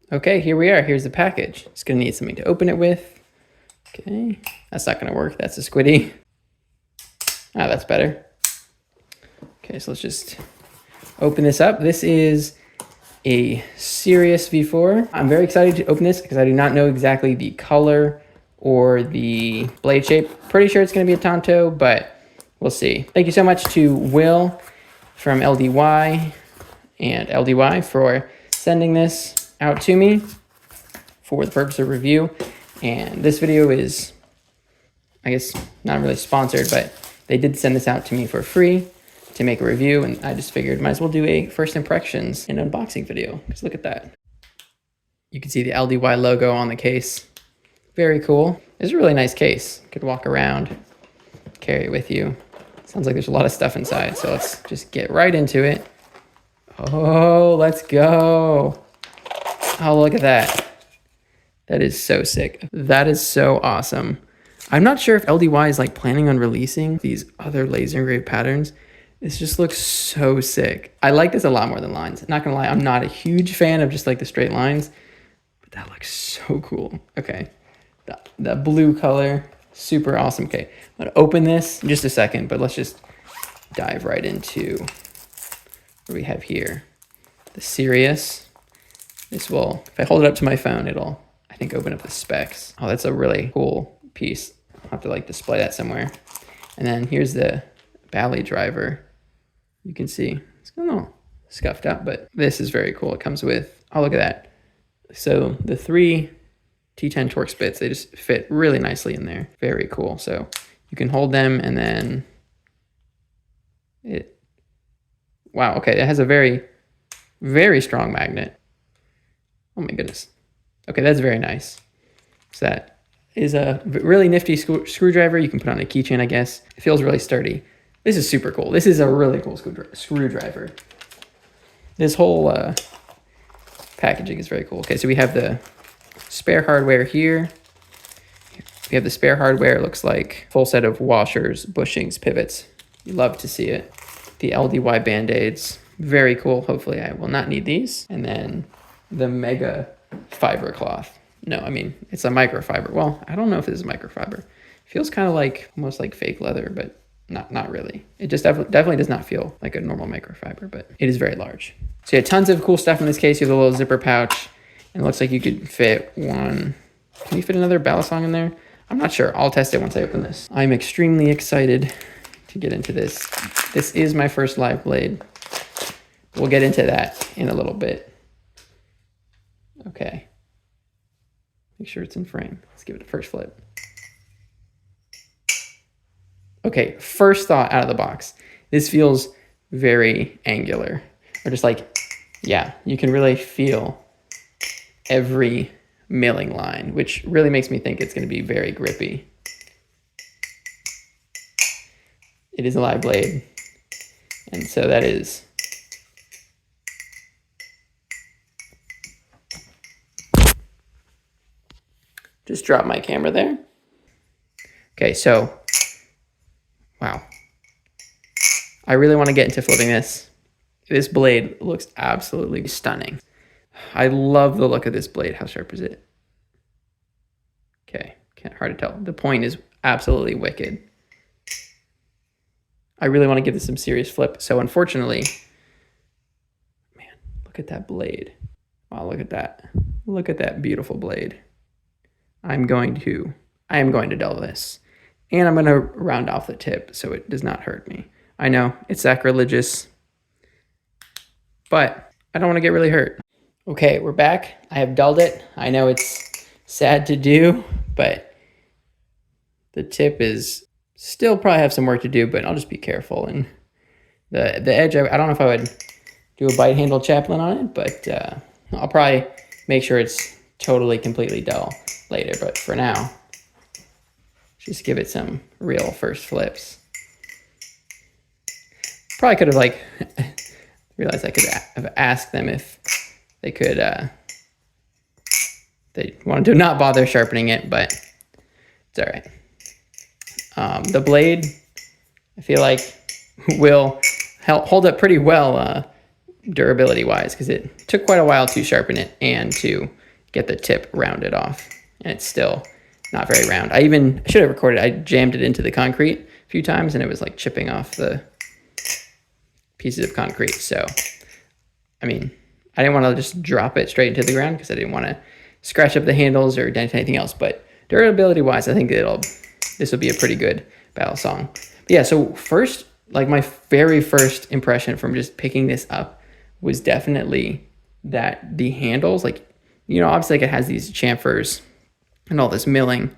Okay, here we are. Here's the package. It's gonna need something to open it with. Okay, that's not gonna work. That's a squiddy. Ah, that's better. Okay, so let's just open this up. This is a Sirius V4. I'm very excited to open this because I do not know exactly the color or the blade shape. Pretty sure it's gonna be a Tonto, but we'll see. Thank you so much to Will from LDY and LDY for sending this out to me for the purpose of review. And this video is, I guess, not really sponsored, but they did send this out to me for free to make a review, and I just figured might as well do a first impressions and unboxing video, because look at that. You can see the LDY logo on the case. Very cool. It's a really nice case. You could walk around, carry it with you. Sounds like there's a lot of stuff inside, so let's just get right into it. Oh, let's go. Oh, look at that. That is so sick. That is so awesome. I'm not sure if LDY is like planning on releasing these other laser engraved patterns. This just looks so sick. I like this a lot more than lines. Not gonna lie, I'm not a huge fan of just like the straight lines, but that looks so cool. Okay, that blue color, super awesome. Okay, I'm gonna open this in just a second, but let's just dive right into what we have here. The Sirius. This will, if I hold it up to my phone, it'll, I think, open up the specs. Oh, that's a really cool piece. I'll have to like display that somewhere. And then here's the Bally driver. You can see it's a little scuffed up, but this is very cool. It comes with, oh, look at that. So the 3 T10 Torx bits, they just fit really nicely in there. Very cool. So you can hold them and then it, wow, okay, it has a very, very strong magnet. Oh my goodness. Okay, that's very nice. So that is a really nifty screwdriver. You can put on a keychain, I guess. It feels really sturdy. This is super cool. This is a really cool screwdriver. This whole packaging is very cool. Okay, so we have the spare hardware here. We have the spare hardware. It looks like full set of washers, bushings, pivots. You love to see it. The LDY Band-Aids. Very cool. Hopefully I will not need these. And then the Mega fiber cloth. No, I mean, it's a microfiber. Well, I don't know if this is microfiber. It feels kind of like, almost like fake leather, but not really. It just definitely does not feel like a normal microfiber, but it is very large. So yeah, tons of cool stuff in this case. You have a little zipper pouch, and it looks like you could fit one. Can you fit another balisong in there? I'm not sure. I'll test it once I open this. I'm extremely excited to get into this. This is my first live blade. We'll get into that in a little bit. Okay. Make sure it's in frame. Let's give it a first flip. Okay, first thought out of the box. This feels very angular. Or just like, yeah, you can really feel every milling line, which really makes me think it's going to be very grippy. It is a live blade. And so that is just drop my camera there. Okay, so, wow. I really want to get into flipping this. This blade looks absolutely stunning. I love the look of this blade. How sharp is it? Okay, hard to tell. The point is absolutely wicked. I really want to give this some serious flip. So unfortunately, man, look at that blade. Wow, look at that. Look at that beautiful blade. I am going to dull this, and I'm going to round off the tip so it does not hurt me. I know it's sacrilegious, but I don't want to get really hurt. Okay, we're back. I have dulled it. I know it's sad to do, but the tip is still probably have some work to do, but I'll just be careful. And the edge, I don't know if I would do a bite handle chaplain on it, but I'll probably make sure it's totally, completely dull later. But for now, just give it some real first flips. Probably could have like realized I could have asked them if they could they wanted to not bother sharpening it, but it's all right. The blade, I feel like, will hold up pretty well durability wise, because it took quite a while to sharpen it and to get the tip rounded off, and it's still not very round. I should have recorded, I jammed it into the concrete a few times and it was like chipping off the pieces of concrete. So, I mean, I didn't want to just drop it straight into the ground because I didn't want to scratch up the handles or dent anything else. But durability wise, I think this will be a pretty good balisong. But yeah, so first, like my very first impression from just picking this up was definitely that the handles, like, you know, obviously like it has these chamfers and all this milling,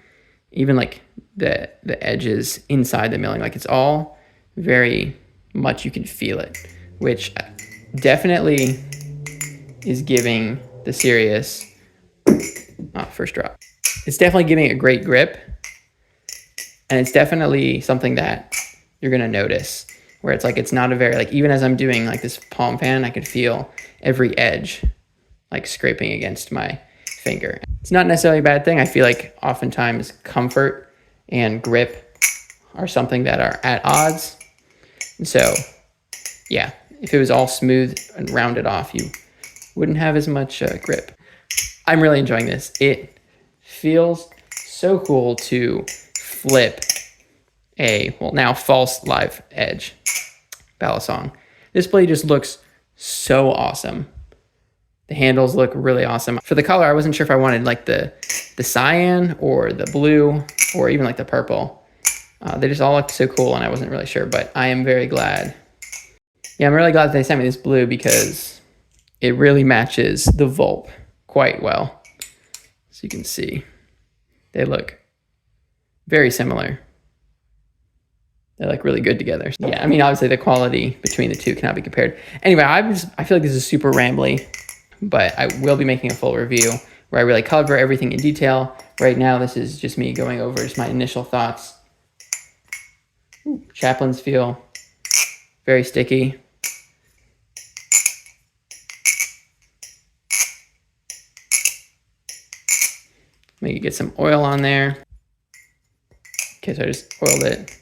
even like the edges inside the milling, like it's all very much, you can feel it, which definitely is giving the Sirius, first drop. It's definitely giving it a great grip, and it's definitely something that you're gonna notice, where it's like, it's not a very, like, even as I'm doing like this palm fan, I could feel every edge like scraping against my finger. It's not necessarily a bad thing. I feel like oftentimes comfort and grip are something that are at odds. And so yeah, if it was all smooth and rounded off, you wouldn't have as much grip. I'm really enjoying this. It feels so cool to flip a, well, now false live edge balisong. This blade just looks so awesome. The handles look really awesome. For the color, I wasn't sure if I wanted like the cyan or the blue or even like the purple. They just all looked so cool and I wasn't really sure, but I am very glad. Yeah, I'm really glad that they sent me this blue because it really matches the Vulp quite well. So you can see, they look very similar. They look really good together. Yeah, I mean, obviously the quality between the two cannot be compared. Anyway, I feel like this is super rambly, but I will be making a full review where I really cover everything in detail. Right now, this is just me going over just my initial thoughts. Ooh, chaplains feel very sticky. Maybe get some oil on there. Okay, so I just oiled it.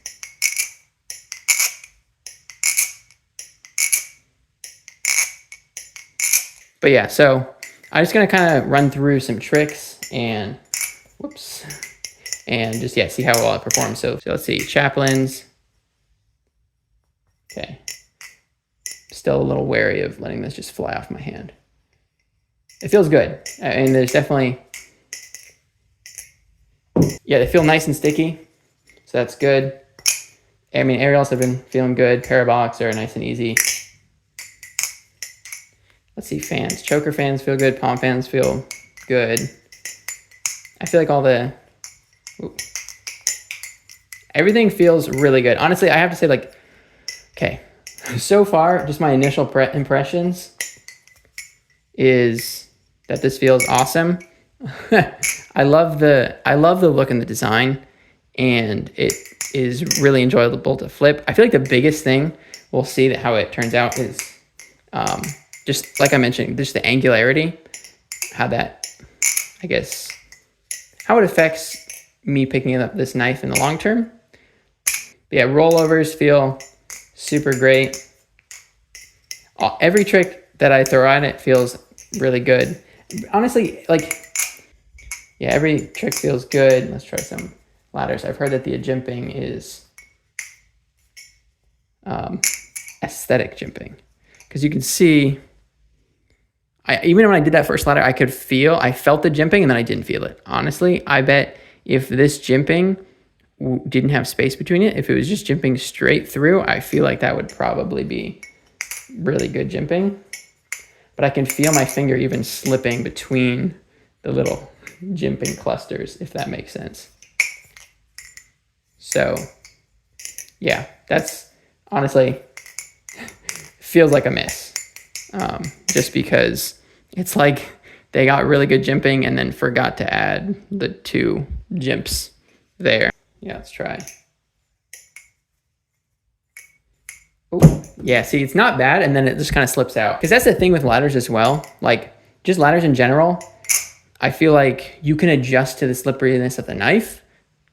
But yeah, so I'm just gonna kind of run through some tricks and whoops, and just, yeah, see how well it performs. So let's see, chaplains. Okay, still a little wary of letting this just fly off my hand. It feels good. I mean, there's definitely, yeah, they feel nice and sticky, so that's good. I mean, aerials have been feeling good. Parabolics are nice and easy. Let's see, fans. Choker fans feel good. Palm fans feel good. I feel like all the, everything feels really good. Honestly, I have to say, like, okay, so far, just my initial impressions is that this feels awesome. I love the look and the design, and it is really enjoyable to flip. I feel like the biggest thing we'll see that how it turns out is just like I mentioned, just the angularity, how that, I guess, how it affects me picking up this knife in the long term. But yeah, rollovers feel super great. Every trick that I throw at it feels really good. Honestly, like, yeah, every trick feels good. Let's try some ladders. I've heard that the jimping is aesthetic jimping, because you can see, even when I did that first ladder, I felt the jimping and then I didn't feel it. Honestly, I bet if this jimping didn't have space between it, if it was just jimping straight through, I feel like that would probably be really good jimping. But I can feel my finger even slipping between the little jimping clusters, if that makes sense. So yeah, that's honestly feels like a miss. Just because it's like they got really good jimping and then forgot to add the 2 jimps there. Yeah, let's try. Oh, yeah, see, it's not bad, and then it just kind of slips out. Because that's the thing with ladders as well. Like, just ladders in general, I feel like you can adjust to the slipperiness of the knife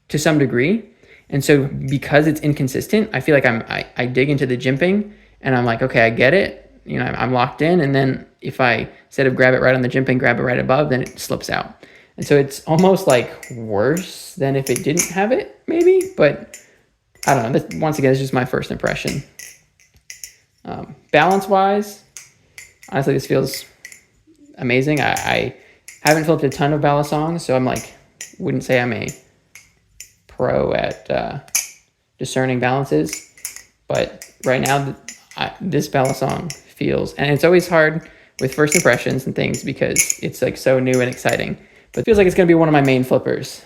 to some degree. And so because it's inconsistent, I feel like I dig into the jimping, and I'm like, okay, I get it. you know, I'm locked in, and then if I, instead of grab it right on the gym pin, grab it right above, then it slips out. And so it's almost like worse than if it didn't have it, maybe, but I don't know. This, once again, it's just my first impression. Balance-wise, honestly, this feels amazing. I haven't flipped a ton of balisongs, so I'm like, wouldn't say I'm a pro at discerning balances, but right now, this balisong feels, and it's always hard with first impressions and things because it's like so new and exciting, but it feels like it's going to be one of my main flippers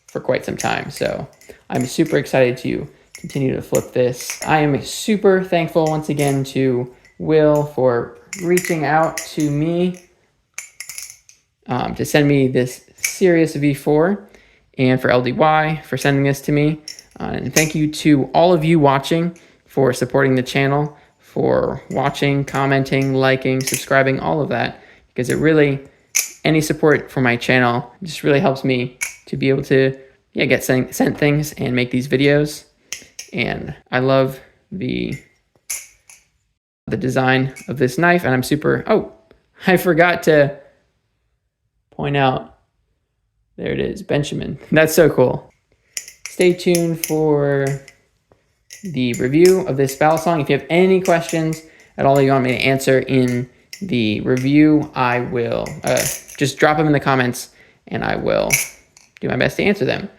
for quite some time. So I'm super excited to continue to flip this. I am super thankful once again to Will for reaching out to me to send me this Sirius V4, and for LDY for sending this to me. And thank you to all of you watching for supporting the channel, for watching, commenting, liking, subscribing, all of that, because it really, any support for my channel just really helps me to be able to get sent things and make these videos. And I love the design of this knife, and I'm super, oh, I forgot to point out, there it is, Benjamin. That's so cool. Stay tuned for the review of this balisong. If you have any questions at all that you want me to answer in the review, I will just drop them in the comments and I will do my best to answer them.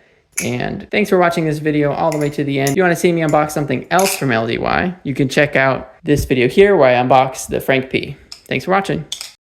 And thanks for watching this video all the way to the end. If you want to see me unbox something else from LDY, you can check out this video here where I unbox the Frank P. Thanks for watching.